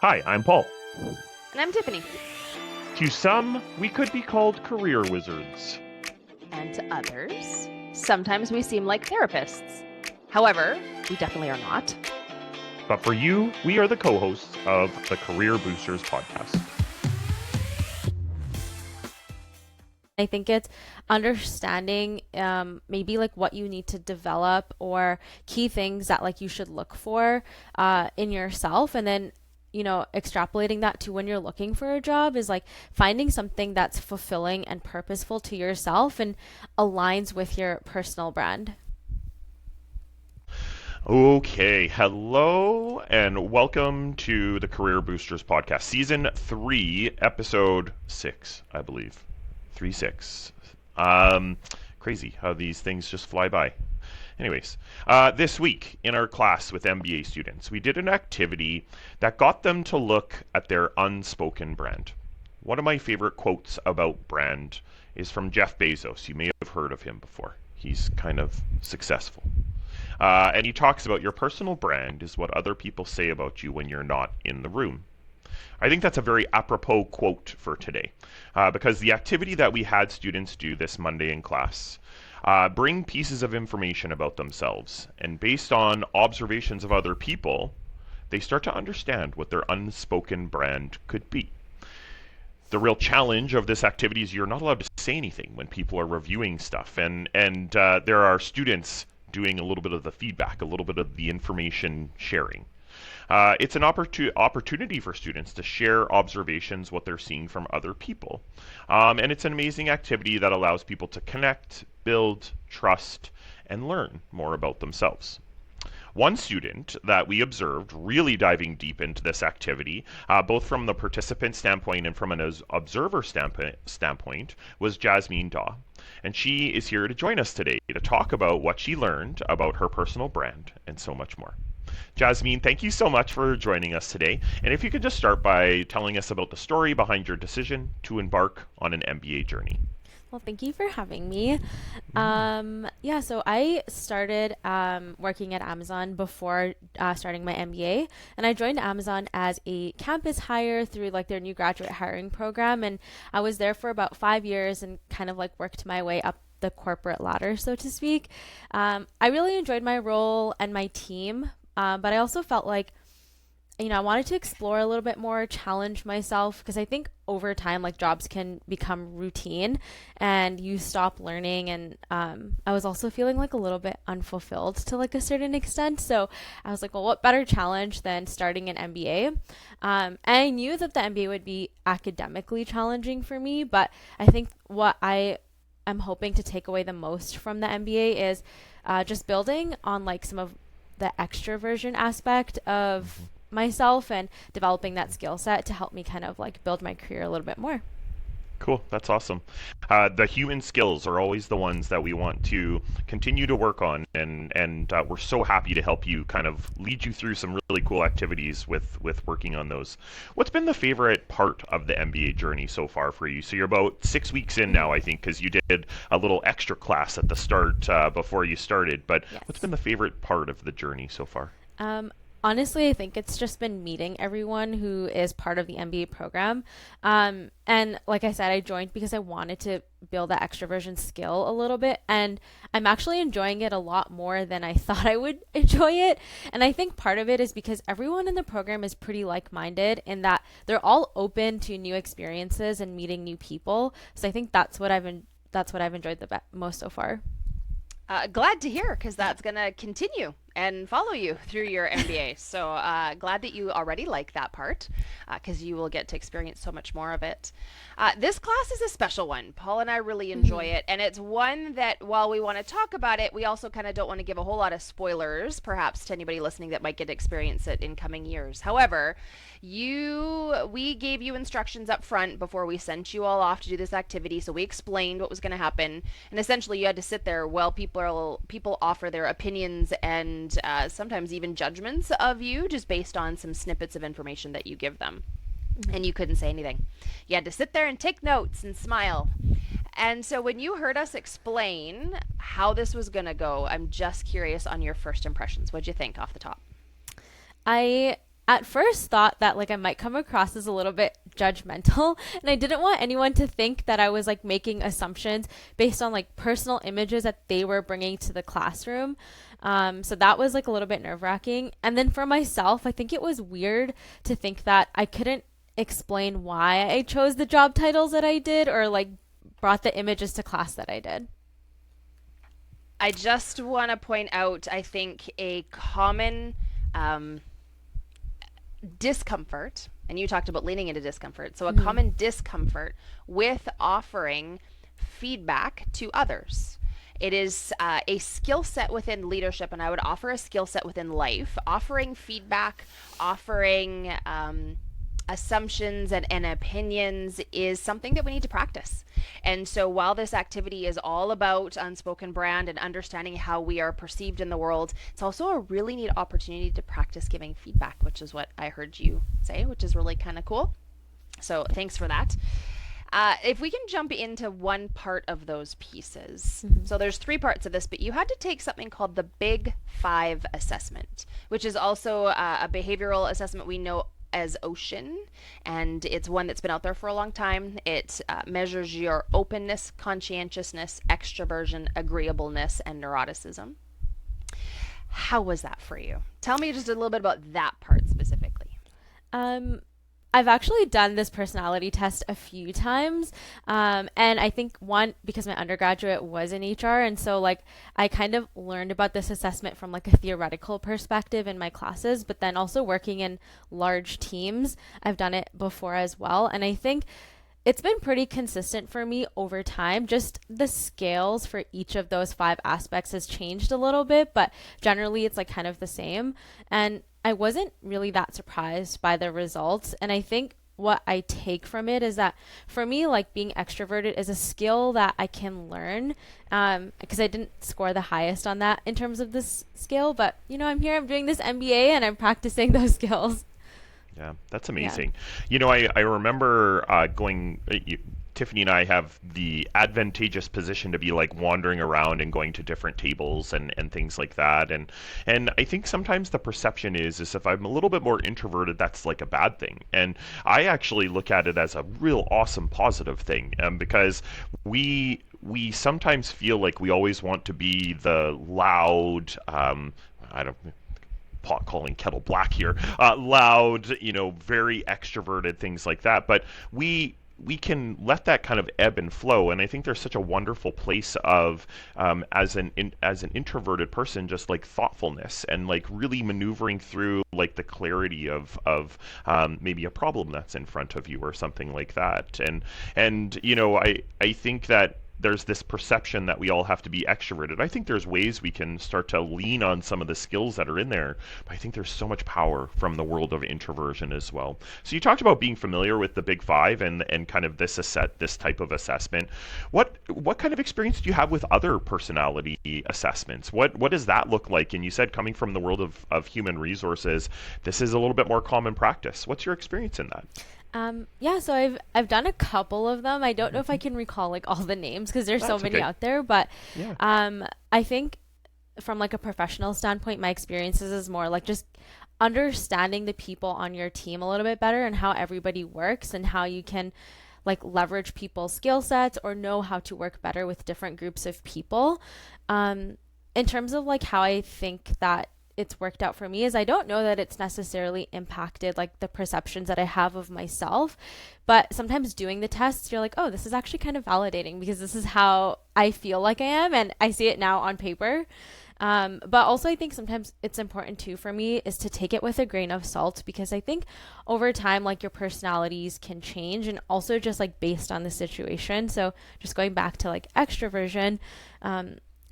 Hi, I'm Paul. And I'm Tiffany. To some, we could be called career wizards. And to others, sometimes we seem like therapists. However, we definitely are not. But for you, we are the co-hosts of the Career Boosters podcast. I think it's understanding maybe like what you need to develop or key things that like you should look for in yourself, and then extrapolating that to when you're looking for a job is like finding something that's fulfilling and purposeful to yourself and aligns with your personal brand. Okay, hello and welcome to the Career Boosters podcast, season 3, episode 6, I believe. 3-6. Crazy how these things just fly by. Anyways, this week in our class with MBA students, we did an activity that got them to look at their unspoken brand. One of my favorite quotes about brand is from Jeff Bezos. You may have heard of him before. He's kind of successful. And he talks about your personal brand is what other people say about you when you're not in the room. I think that's a very apropos quote for today, because the activity that we had students do this Monday in class bring pieces of information about themselves, and based on observations of other people, they start to understand what their unspoken brand could be. The real challenge of this activity is you're not allowed to say anything when people are reviewing stuff, and there are students doing a little bit of the feedback, a little bit of the information sharing. It's an opportunity for students to share observations, what they're seeing from other people. And it's an amazing activity that allows people to connect, build, trust, and learn more about themselves. One student that we observed really diving deep into this activity, both from the participant standpoint and from an observer standpoint, was Jasmeen Dhah. And she is here to join us today to talk about what she learned about her personal brand and so much more. Jasmeen, thank you so much for joining us today. And if you could just start by telling us about the story behind your decision to embark on an MBA journey. Well, thank you for having me. So I started working at Amazon before starting my MBA, and I joined Amazon as a campus hire through like their new graduate hiring program, and I was there for about 5 years and kind of like worked my way up the corporate ladder, so to speak. I really enjoyed my role and my team, but I also felt like I wanted to explore a little bit more, challenge myself, because I think over time, like jobs can become routine and you stop learning. And I was also feeling like a little bit unfulfilled to like a certain extent. So I was like, well, what better challenge than starting an MBA? And I knew that the MBA would be academically challenging for me, but I think what I am hoping to take away the most from the MBA is just building on like some of the extroversion aspect of myself and developing that skill set to help me kind of like build my career a little bit more. Cool, that's awesome. The human skills are always the ones that we want to continue to work on, and we're so happy to help you kind of lead you through some really cool activities with working on those. What's been the favorite part of the MBA journey so far for you? So you're about 6 weeks in now, I think, because you did a little extra class at the start before you started, but Yes. What's been the favorite part of the journey so far? Honestly, I think it's just been meeting everyone who is part of the MBA program. And like I said, I joined because I wanted to build that extroversion skill a little bit. And I'm actually enjoying it a lot more than I thought I would enjoy it. And I think part of it is because everyone in the program is pretty like-minded in that they're all open to new experiences and meeting new people. So I think that's what I've enjoyed the most so far. Glad to hear, because that's going to continue and follow you through your MBA. So glad that you already like that part, because you will get to experience so much more of it. This class is a special one. Paul and I really enjoy it. And it's one that while we want to talk about it, we also kind of don't want to give a whole lot of spoilers, perhaps to anybody listening that might get to experience it in coming years. However, we gave you instructions up front before we sent you all off to do this activity. So we explained what was going to happen. And essentially you had to sit there while people offer their opinions and sometimes even judgments of you just based on some snippets of information that you give them. And you couldn't say anything. You had to sit there and take notes and smile. And so when you heard us explain how this was going to go, I'm just curious on your first impressions. What'd you think off the top? I at first thought that like I might come across as a little bit judgmental, and I didn't want anyone to think that I was like making assumptions based on like personal images that they were bringing to the classroom. So that was like a little bit nerve-wracking. And then for myself, I think it was weird to think that I couldn't explain why I chose the job titles that I did, or like brought the images to class that I did. I just want to point out, I think, a common discomfort, and you talked about leaning into discomfort. So, a common discomfort with offering feedback to others. It is a skill set within leadership, and I would offer a skill set within life. Offering feedback, offering assumptions and opinions is something that we need to practice. And so while this activity is all about unspoken brand and understanding how we are perceived in the world, it's also a really neat opportunity to practice giving feedback, which is what I heard you say, which is really kind of cool. So thanks for that. If we can jump into one part of those pieces. So there's three parts of this, but you had to take something called the Big Five assessment, which is also a behavioral assessment we know as Ocean, and it's one that's been out there for a long time. It measures your openness, conscientiousness, extroversion, agreeableness, and neuroticism. How was that for you? Tell me just a little bit about that part specifically. I've actually done this personality test a few times. And I think one, because my undergraduate was in HR. And so like I kind of learned about this assessment from like a theoretical perspective in my classes, but then also working in large teams, I've done it before as well. And I think it's been pretty consistent for me over time. Just the scales for each of those five aspects has changed a little bit, but generally it's like kind of the same. And I wasn't really that surprised by the results. And I think what I take from it is that for me, like being extroverted is a skill that I can learn, because I didn't score the highest on that in terms of this skill. But, you know, I'm here, I'm doing this MBA and I'm practicing those skills. Yeah, that's amazing. You know, I remember Tiffany and I have the advantageous position to be like wandering around and going to different tables and things like that. And I think sometimes the perception is if I'm a little bit more introverted, that's like a bad thing. And I actually look at it as a real awesome positive thing, because we sometimes feel like we always want to be the loud, I don't pot calling kettle black here, loud, you know, very extroverted, things like that. But we can let that kind of ebb and flow, and I think there's such a wonderful place of as an introverted person, just like thoughtfulness and like really maneuvering through like the clarity of maybe a problem that's in front of you or something like that. And you know, I think that there's this perception that we all have to be extroverted. I think there's ways we can start to lean on some of the skills that are in there, but I think there's so much power from the world of introversion as well. So you talked about being familiar with the Big Five and kind of this type of assessment. What kind of experience do you have with other personality assessments? What does that look like? And you said coming from the world of human resources, this is a little bit more common practice. What's your experience in that? Yeah, so I've done a couple of them. I don't know if I can recall like all the names because there's so many okay. out there, but Yeah. I think from like a professional standpoint, my experiences is more like just understanding the people on your team a little bit better and how everybody works and how you can like leverage people's skill sets or know how to work better with different groups of people. In terms of like how I think that it's worked out for me is I don't know that it's necessarily impacted like the perceptions that I have of myself, but sometimes doing the tests, you're like, oh, this is actually kind of validating because this is how I feel like I am and I see it now on paper. But also I think sometimes it's important too for me is to take it with a grain of salt, because I think over time, like your personalities can change and also just like based on the situation. So just going back to like extroversion,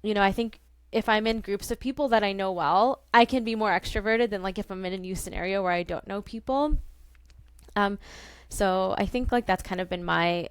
you know, I think if I'm in groups of people that I know well, I can be more extroverted than like if I'm in a new scenario where I don't know people. So I think like that's kind of been my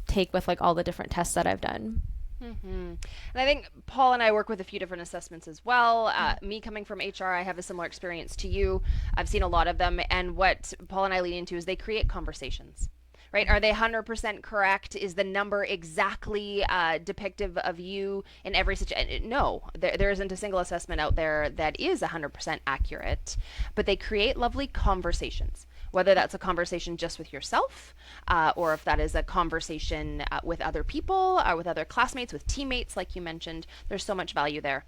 take with like all the different tests that I've done. And I think Paul and I work with a few different assessments as well. Me coming from HR, I have a similar experience to you. I've seen a lot of them, and what Paul and I lean into is they create conversations. right? Are they 100% correct? Is the number exactly depictive of you in every situation? No, there isn't a single assessment out there that is 100% accurate, but they create lovely conversations. Whether that's a conversation just with yourself, or if that is a conversation with other people, with other classmates, with teammates, like you mentioned, there's so much value there.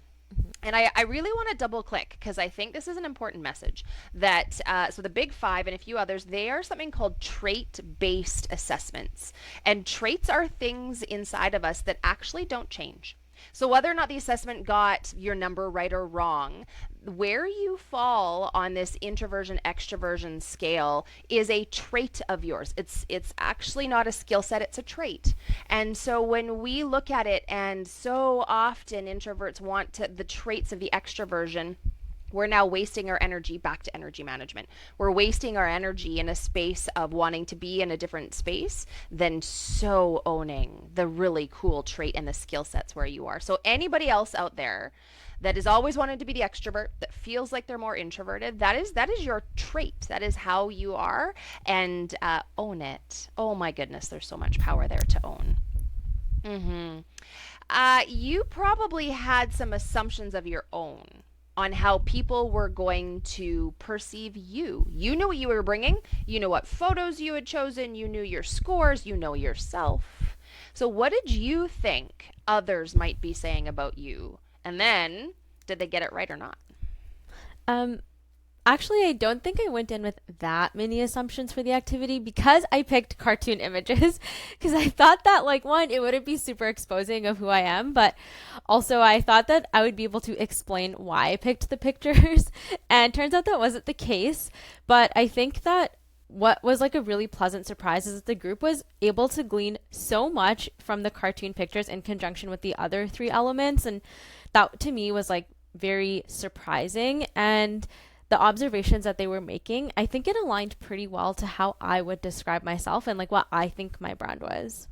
And I really want to double click because I think this is an important message that so the big five and a few others, they are something called trait based assessments. And traits are things inside of us that actually don't change. So whether or not the assessment got your number right or wrong, where you fall on this introversion extroversion scale is a trait of yours. It's actually not a skill set, it's a trait. And so when we look at it, and so often introverts want the traits of the extroversion, we're now wasting our energy back to energy management. We're wasting our energy in a space of wanting to be in a different space than so owning the really cool trait and the skill sets where you are. So anybody else out there that is always wanting to be the extrovert, that feels like they're more introverted, that is your trait. That is how you are, and own it. Oh my goodness, there's so much power there to own. Mm-hmm. You probably had some assumptions of your own on how people were going to perceive you. You knew what you were bringing. You know what photos you had chosen. You knew your scores. You know yourself. So, what did you think others might be saying about you? And then, did they get it right or not? Um, Actually, I don't think I went in with that many assumptions for the activity because I picked cartoon images because I thought that, like, one, it wouldn't be super exposing of who I am, but also I thought that I would be able to explain why I picked the pictures. And turns out that wasn't the case. But I think that what was like a really pleasant surprise is that the group was able to glean so much from the cartoon pictures in conjunction with the other three elements. And that to me was like very surprising. And the observations that they were making, I think it aligned pretty well to how I would describe myself and like what I think my brand was.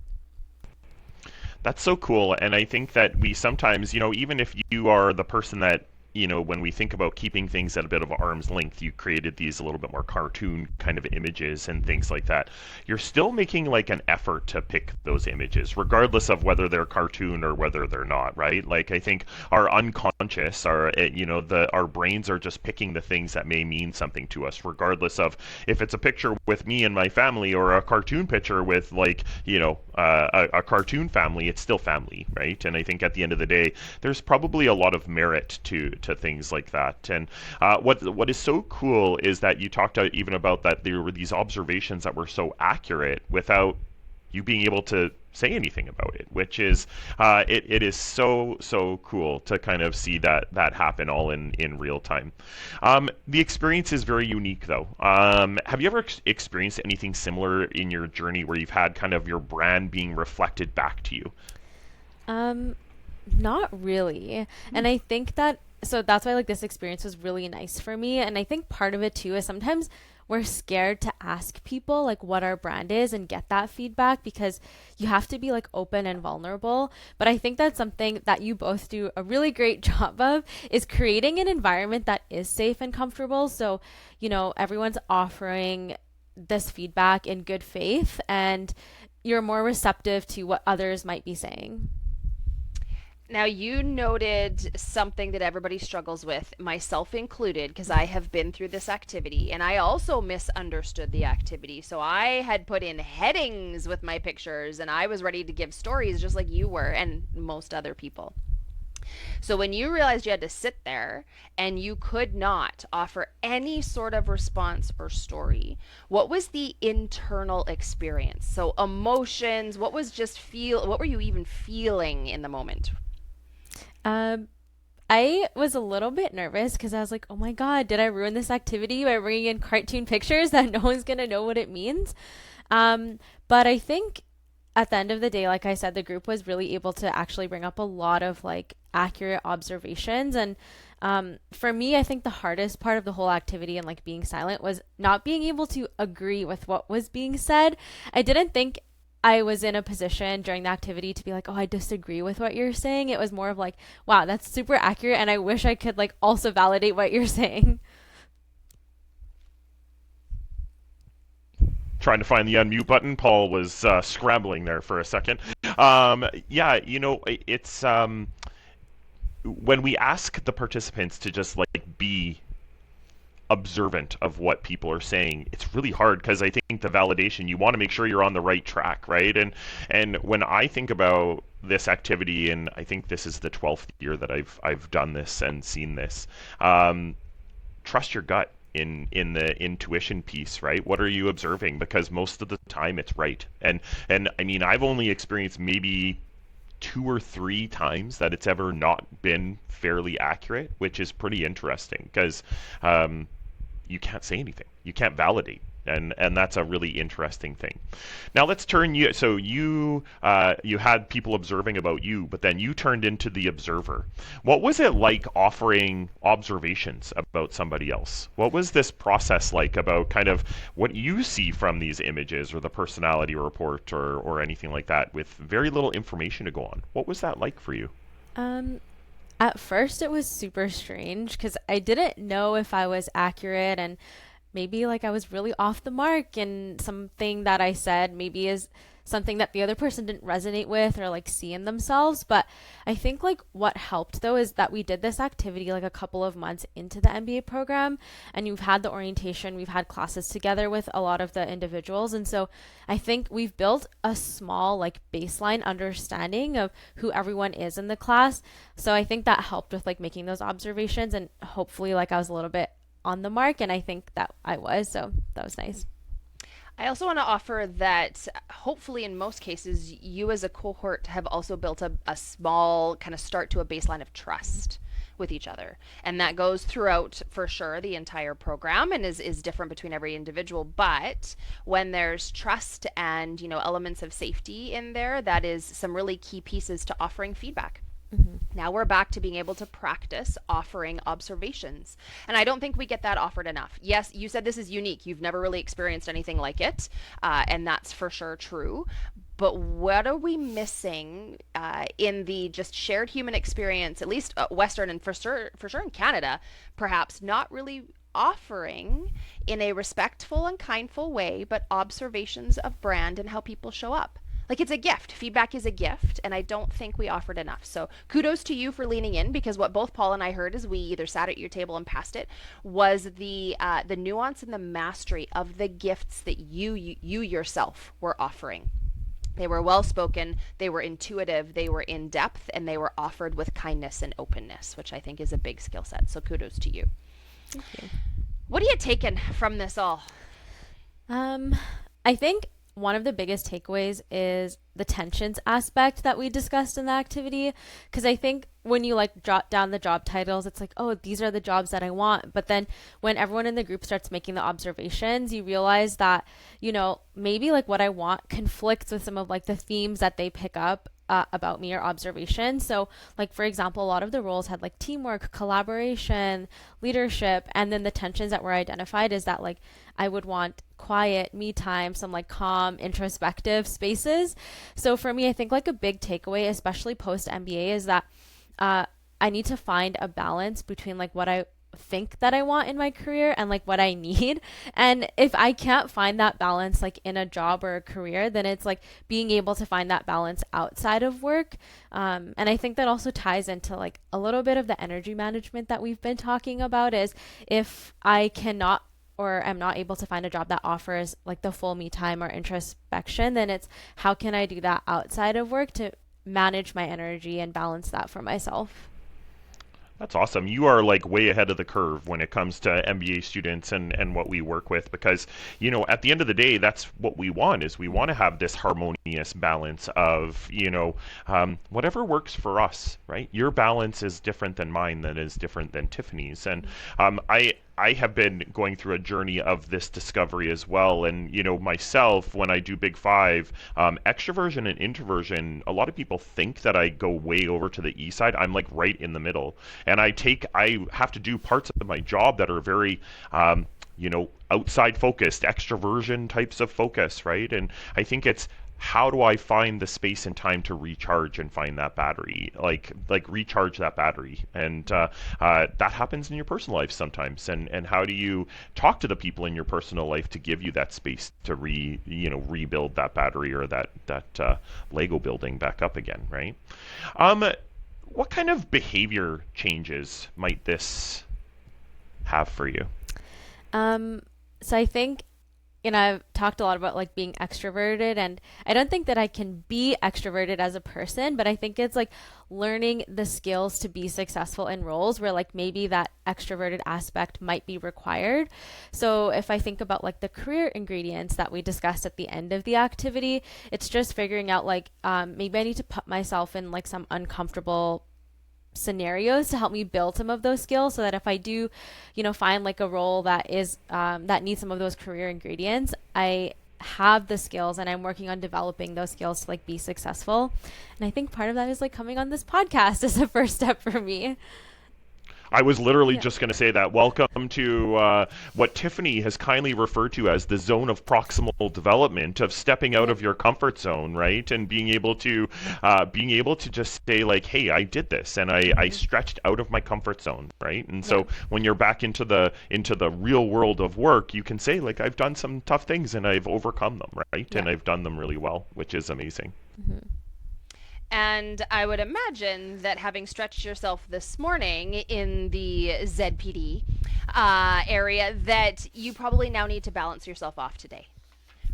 That's so cool. And I think that we sometimes, even if you are the person that, when we think about keeping things at a bit of arm's length, you created these a little bit more cartoon kind of images and things like that. You're still making like an effort to pick those images, regardless of whether they're cartoon or whether they're not, right? Like I think our unconscious, our brains are just picking the things that may mean something to us, regardless of if it's a picture with me and my family or a cartoon picture with like, a cartoon family, it's still family, right? And I think at the end of the day, there's probably a lot of merit to things like that. And what is so cool is that you talked out even about that there were these observations that were so accurate without you being able to say anything about it, which is it is so cool to kind of see that happen all in real time. The experience is very unique though. Have you ever experienced anything similar in your journey where you've had kind of your brand being reflected back to you? Um, Not really. And I think that so that's why like this experience was really nice for me. And I think part of it too is sometimes we're scared to ask people like what our brand is and get that feedback because you have to be like open and vulnerable. But I think that's something that you both do a really great job of is creating an environment that is safe and comfortable. So, everyone's offering this feedback in good faith and you're more receptive to what others might be saying. Now, you noted something that everybody struggles with, myself included, because I have been through this activity and I also misunderstood the activity. So I had put in headings with my pictures and I was ready to give stories just like you were and most other people. So when you realized you had to sit there and you could not offer any sort of response or story, what was the internal experience? So emotions, what were you even feeling in the moment? Um, I was a little bit nervous because I was like, oh my God, did I ruin this activity by bringing in cartoon pictures that no one's going to know what it means? Um, but I think at the end of the day, like I said, the group was really able to actually bring up a lot of like accurate observations. And for me, I think the hardest part of the whole activity and like being silent was not being able to agree with what was being said. I didn't think I was in a position during the activity to be like, oh, I disagree with what you're saying. It was more of like, wow, that's super accurate. And I wish I could like also validate what you're saying. trying to find the unmute button. Paul was scrambling there for a second. Yeah, it's when we ask the participants to just like be observant of what people are saying, it's really hard because I think the validation, you want to make sure you're on the right track, right? And when I think about this activity, and I think this is the 12th year that I've done this and seen this, trust your gut in the intuition piece, right? What are you observing? Because most of the time it's right. And I mean, I've only experienced maybe 2 or 3 times that it's ever not been fairly accurate, which is pretty interesting because you can't say anything. You can't validate. And that's a really interesting thing. Now let's turn you. So you had people observing about you, but then you turned into the observer. What was it like offering observations about somebody else? What was this process like about kind of what you see from these images or the personality report or anything like that with very little information to go on? What was that like for you? Um, at first, it was super strange because I didn't know if I was accurate, and maybe like I was really off the mark, and something that I said maybe is something that the other person didn't resonate with or like see in themselves. But I think like what helped though is that we did this activity like a couple of months into the MBA program, and you've had the orientation, we've had classes together with a lot of the individuals. And so I think we've built a small like baseline understanding of who everyone is in the class. So I think that helped with like making those observations, and hopefully like I was a little bit on the mark, and I think that I was, so that was nice. I also want to offer that hopefully, in most cases, you as a cohort have also built a small kind of start to a baseline of trust with each other. And that goes throughout, for sure, the entire program and is different between every individual. But when there's trust and, elements of safety in there, that is some really key pieces to offering feedback. Mm-hmm. Now we're back to being able to practice offering observations. And I don't think we get that offered enough. Yes, you said this is unique. You've never really experienced anything like it. And that's for sure true. But what are we missing in the just shared human experience, at least Western and for sure in Canada, perhaps not really offering in a respectful and kindful way, but observations of brand and how people show up? Like, it's a gift. Feedback is a gift, and I don't think we offered enough. So kudos to you for leaning in, because what both Paul and I heard as we either sat at your table and passed it was the nuance and the mastery of the gifts that you yourself were offering. They were well spoken, they were intuitive, they were in depth, and they were offered with kindness and openness, which I think is a big skill set. So kudos to you. Thank you. What are you taking from this all? I think one of the biggest takeaways is the tensions aspect that we discussed in the activity. Because I think when you like jot down the job titles, it's like, oh, these are the jobs that I want. But then when everyone in the group starts making the observations, you realize that, maybe like what I want conflicts with some of like the themes that they pick up about me or observation. So like, for example, a lot of the roles had like teamwork, collaboration, leadership. And then the tensions that were identified is that like I would want quiet, me time, some like calm, introspective spaces. So for me, I think like a big takeaway, especially post MBA, is that I need to find a balance between like what I think that I want in my career and like what I need. And if I can't find that balance like in a job or a career, then it's like being able to find that balance outside of work. And I think that also ties into like a little bit of the energy management that we've been talking about, is if I cannot or am not able to find a job that offers like the full me time or introspection, then it's how can I do that outside of work to manage my energy and balance that for myself. That's awesome. You are like way ahead of the curve when it comes to MBA students and what we work with, because, at the end of the day, that's what we want, is we want to have this harmonious balance of, whatever works for us, right? Your balance is different than mine, that is different than Tiffany's. And I have been going through a journey of this discovery as well. And, myself, when I do Big Five, extroversion and introversion, a lot of people think that I go way over to the E side. I'm like right in the middle. And I have to do parts of my job that are very, outside focused, extroversion types of focus, right? And I think it's how do I find the space and time to recharge and find that battery, like recharge that battery, and that happens in your personal life sometimes. And how do you talk to the people in your personal life to give you that space to rebuild that battery or that Lego building back up again, right? Um, what kind of behavior changes might this have for you? So I think, I've talked a lot about like being extroverted, and I don't think that I can be extroverted as a person, but I think it's like learning the skills to be successful in roles where like maybe that extroverted aspect might be required. So if I think about like the career ingredients that we discussed at the end of the activity, it's just figuring out like maybe I need to put myself in like some uncomfortable scenarios to help me build some of those skills so that if I do, find like a role that is that needs some of those career ingredients, I have the skills and I'm working on developing those skills to like be successful. And I think part of that is like coming on this podcast as a first step for me. I was literally Yeah. just going to say that. Welcome to what Tiffany has kindly referred to as the zone of proximal development, of stepping out Yeah. of your comfort zone, right, and being able to just say like, "Hey, I did this, and I Hmm. stretched out of my comfort zone," right? And Yeah. so when you're back into the real world of work, you can say like, "I've done some tough things and I've overcome them," right, Yeah. and I've done them really well, which is amazing. Hmm. And I would imagine that having stretched yourself this morning in the ZPD area, that you probably now need to balance yourself off today.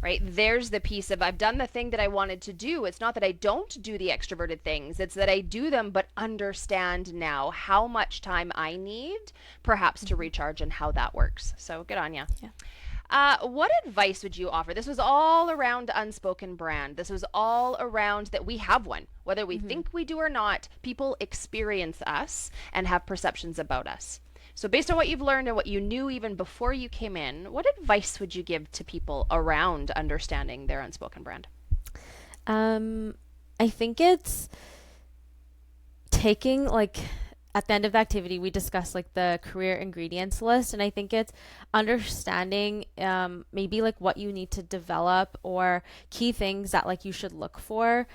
Right? There's the piece of I've done the thing that I wanted to do. It's not that I don't do the extroverted things, it's that I do them, but understand now how much time I need perhaps to Hmm. recharge and how that works. So good on you. Yeah. What advice would you offer? This was all around Unspoken brand. This was all around that we have one. Whether we Hmm. think we do or not, people experience us and have perceptions about us. So, based on what you've learned and what you knew even before you came in, what advice would you give to people around understanding their Unspoken brand? Um, I think it's taking like at the end of the activity we discussed like the career ingredients list, and I think it's understanding maybe like what you need to develop or key things that like you should look for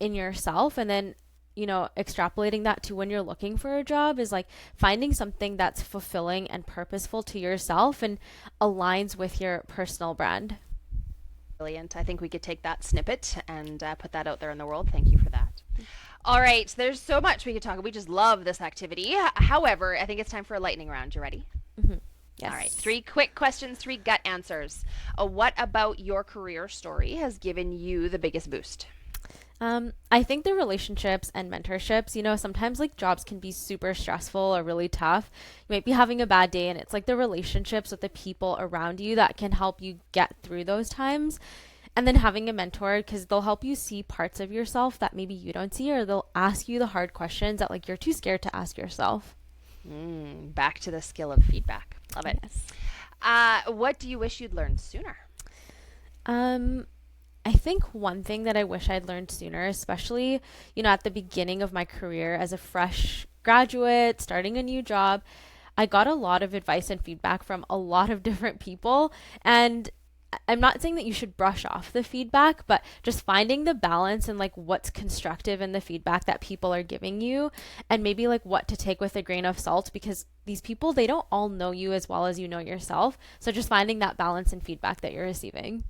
in yourself, and then extrapolating that to when you're looking for a job is like finding something that's fulfilling and purposeful to yourself and aligns with your personal brand. Brilliant. I think we could take that snippet and put that out there in the world. Thank you for that. All right, there's so much we could talk. We just love this activity. However, I think it's time for a lightning round. You ready? Hmm. All right, Yes. 3 quick questions, 3 gut answers. What about your career story has given you the biggest boost? I think the relationships and mentorships, sometimes like jobs can be super stressful or really tough. You might be having a bad day, and it's like the relationships with the people around you that can help you get through those times. And then having a mentor, because they'll help you see parts of yourself that maybe you don't see, or they'll ask you the hard questions that like you're too scared to ask yourself. Back to the skill of feedback. Love it. Yes. What do you wish you'd learned sooner? Um, I think one thing that I wish I'd learned sooner, especially, at the beginning of my career as a fresh graduate, starting a new job, I got a lot of advice and feedback from a lot of different people. And I'm not saying that you should brush off the feedback, but just finding the balance and like what's constructive in the feedback that people are giving you, and maybe like what to take with a grain of salt, because these people, they don't all know you as well as you know yourself. So just finding that balance and feedback that you're receiving.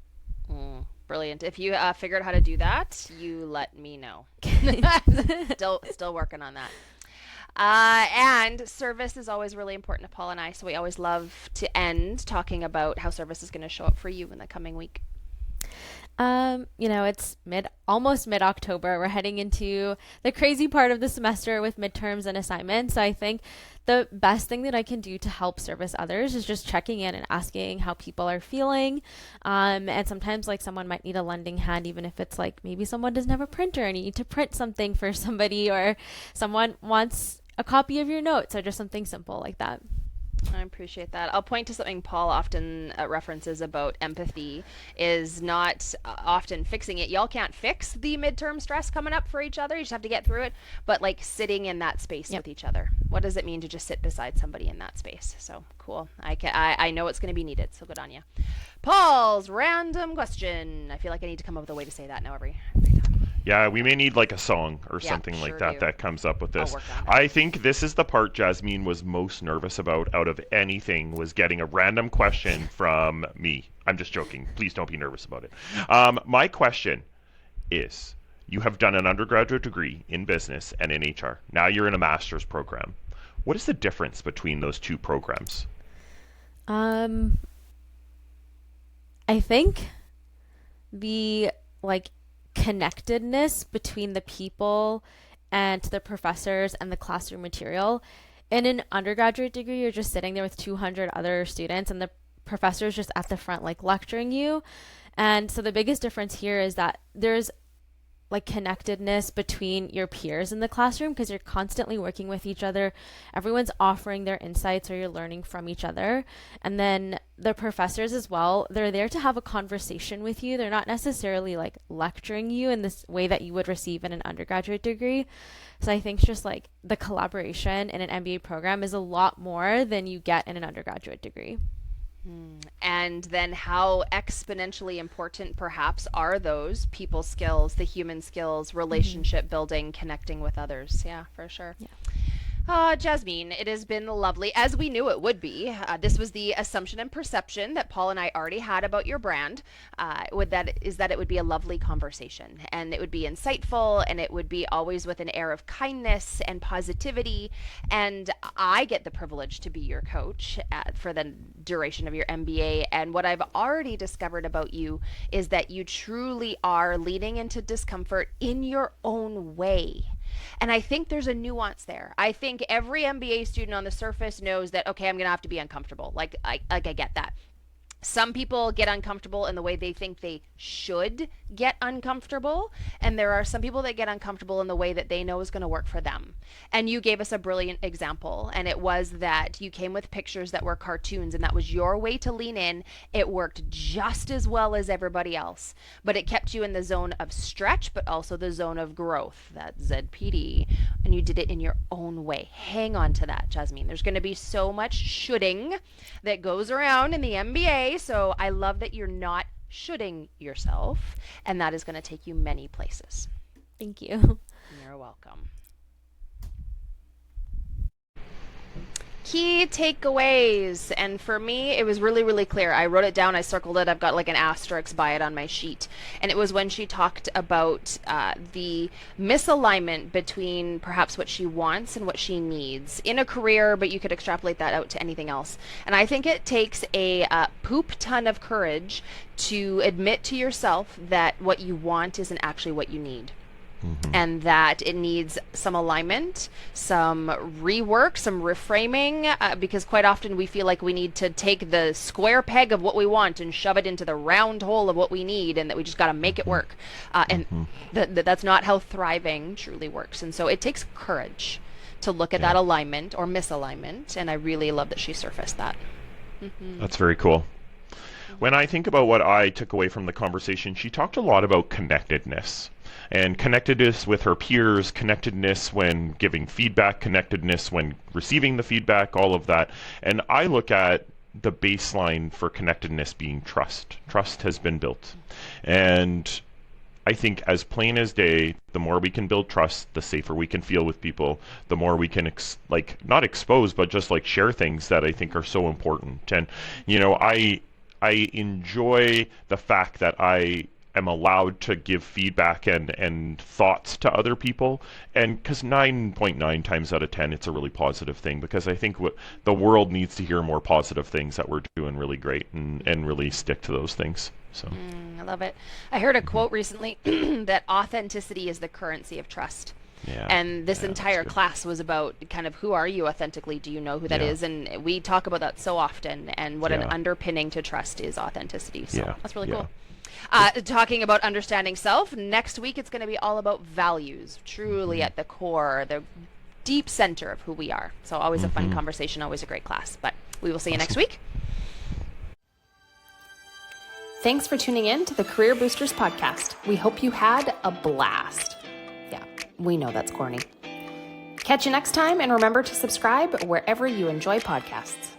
Brilliant. If you figure out how to do that, you let me know. Still working on that. And service is always really important to Paul and I, so we always love to end talking about how service is going to show up for you in the coming week. It's almost mid October. We're heading into the crazy part of the semester with midterms and assignments. So I think the best thing that I can do to help service others is just checking in and asking how people are feeling. And sometimes like someone might need a lending hand, even if it's like maybe someone doesn't have a printer and you need to print something for somebody, or someone wants a copy of your notes, or just something simple like that. I appreciate that. I'll point to something Paul often references about empathy is not often fixing it. Y'all can't fix the midterm stress coming up for each other. You just have to get through it. But like sitting in that space Yep. with each other. What does it mean to just sit beside somebody in that space? So cool. I know it's going to be needed. So good on you. Paul's random question. I feel like I need to come up with a way to say that now every time. Yeah, we may need like a song or Yeah, something like sure that do. that comes up with I'll this. work on that. I think this is the part Jasmeen was most nervous about out of anything, was getting a random question from me. I'm just joking. Please don't be nervous about it. My question is, you have done an undergraduate degree in business and in HR. Now you're in a master's program. What is the difference between those two programs? Um, I think the like connectedness between the people and the professors and the classroom material. In an undergraduate degree, you're just sitting there with 200 other students and the professor's just at the front like lecturing you. And so the biggest difference here is that there's like connectedness between your peers in the classroom because you're constantly working with each other. Everyone's offering their insights or you're learning from each other. And then the professors as well, they're there to have a conversation with you. They're not necessarily like lecturing you in this way that you would receive in an undergraduate degree. So I think just like the collaboration in an MBA program is a lot more than you get in an undergraduate degree. And then how exponentially important perhaps are those people skills, the human skills, Mm-hmm. relationship building, connecting with others? Yeah, for sure. Yeah. Jasmeen, it has been lovely, as we knew it would be. This was the assumption and perception that Paul and I already had about your brand. That it would be a lovely conversation, and it would be insightful, and it would be always with an air of kindness and positivity. And I get the privilege to be your coach for the duration of your MBA. And what I've already discovered about you is that you truly are leaning into discomfort in your own way. And I think there's a nuance there. I think every MBA student on the surface knows that, okay, I'm going to have to be uncomfortable. I get that. Some people get uncomfortable in the way they think they should get uncomfortable. And there are some people that get uncomfortable in the way that they know is going to work for them. And you gave us a brilliant example. And it was that you came with pictures that were cartoons, and that was your way to lean in. It worked just as well as everybody else, but it kept you in the zone of stretch, but also the zone of growth, that ZPD. And you did it in your own way. Hang on to that, Jasmeen. There's going to be so much shoulding that goes around in the MBA. So I love that you're not shoulding yourself, and that is going to take you many places. Thank you. You're welcome. Key takeaways. And for me, it was really, really clear. I wrote it down, I circled it, I've got like an asterisk by it on my sheet. And it was when she talked about the misalignment between perhaps what she wants and what she needs in a career, but you could extrapolate that out to anything else. And I think it takes a poop ton of courage to admit to yourself that what you want isn't actually what you need, and that it needs some alignment, some rework, some reframing, because quite often we feel like we need to take the square peg of what we want and shove it into the round hole of what we need, and that we just got to make it work. And that's not how thriving truly works. And so it takes courage to look at Yeah, that alignment or misalignment, and I really love that she surfaced that. that's very cool. When I think about what I took away from the conversation, she talked a lot about connectedness and connectedness with her peers, connectedness when giving feedback, connectedness when receiving the feedback, all of that. And I look at the baseline for connectedness being trust. Trust has been built. And I think as plain as day, the more we can build trust, the safer we can feel with people, the more we can not expose, but just like share things that I think are so important. And I enjoy the fact that I am allowed to give feedback and thoughts to other people, and because 9.9 times out of 10 it's a really positive thing, because I think the world needs to hear more positive things, that we're doing really great, and really stick to those things. So I love it. I heard a quote recently that authenticity is the currency of trust. yeah, And this yeah, that's entire good. class was about kind of who are you authentically? Do you know who that Yeah, is? And we talk about that so often. And what an yeah, underpinning to trust is authenticity. So yeah, that's really yeah. cool. Talking about understanding self, next week it's going to be all about values, truly at the core, the deep center of who we are. So always a fun conversation, always a great class. But We will see you next week. Thanks for tuning in to the Career Boosters podcast. We hope you had a blast. Yeah, we know that's corny. Catch you next time, and remember to subscribe wherever you enjoy podcasts.